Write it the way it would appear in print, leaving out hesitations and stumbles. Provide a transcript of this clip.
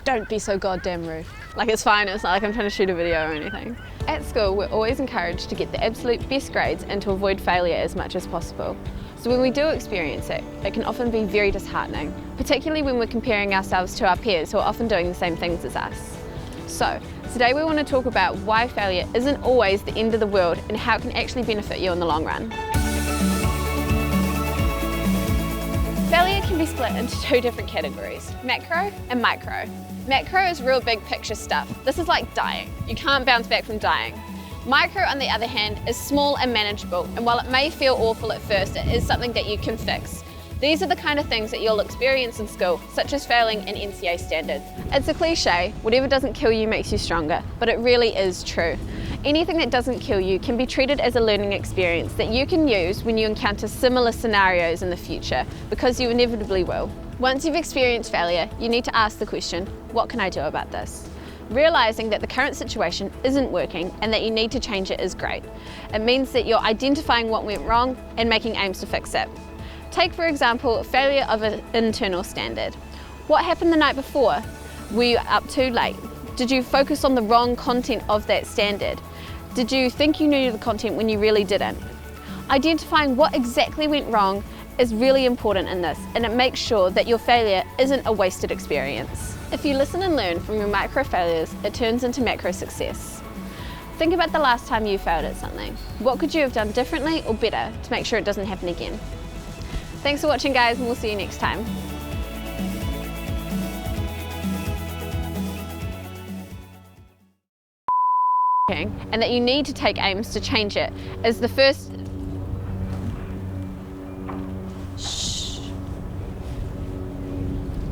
Don't be so goddamn rude. Like, it's fine, it's not like I'm trying to shoot a video or anything. At school, we're always encouraged to get the absolute best grades and to avoid failure as much as possible. So when we do experience it, it can often be very disheartening, particularly when we're comparing ourselves to our peers who are often doing the same things as us. So, today we want to talk about why failure isn't always the end of the world and how it can actually benefit you in the long run. Failure can be split into two different categories, macro and micro. Macro is real big picture stuff. This is like dying. You can't bounce back from dying. Micro, on the other hand, is small and manageable, and while it may feel awful at first, it is something that you can fix. These are the kind of things that you'll experience in school, such as failing an NCEA standard. It's a cliche, whatever doesn't kill you makes you stronger, but it really is true. Anything that doesn't kill you can be treated as a learning experience that you can use when you encounter similar scenarios in the future, because you inevitably will. Once you've experienced failure, you need to ask the question, what can I do about this? Realising that the current situation isn't working and that you need to change it is great. It means that you're identifying what went wrong and making aims to fix it. Take, for example, failure of an internal standard. What happened the night before? Were you up too late? Did you focus on the wrong content of that standard? Did you think you knew the content when you really didn't? Identifying what exactly went wrong is really important in this, and it makes sure that your failure isn't a wasted experience. If you listen and learn from your micro failures, it turns into macro success. Think about the last time you failed at something. What could you have done differently or better to make sure it doesn't happen again? Thanks for watching, guys, and we'll see you next time. And that you need to take aims to change it is the first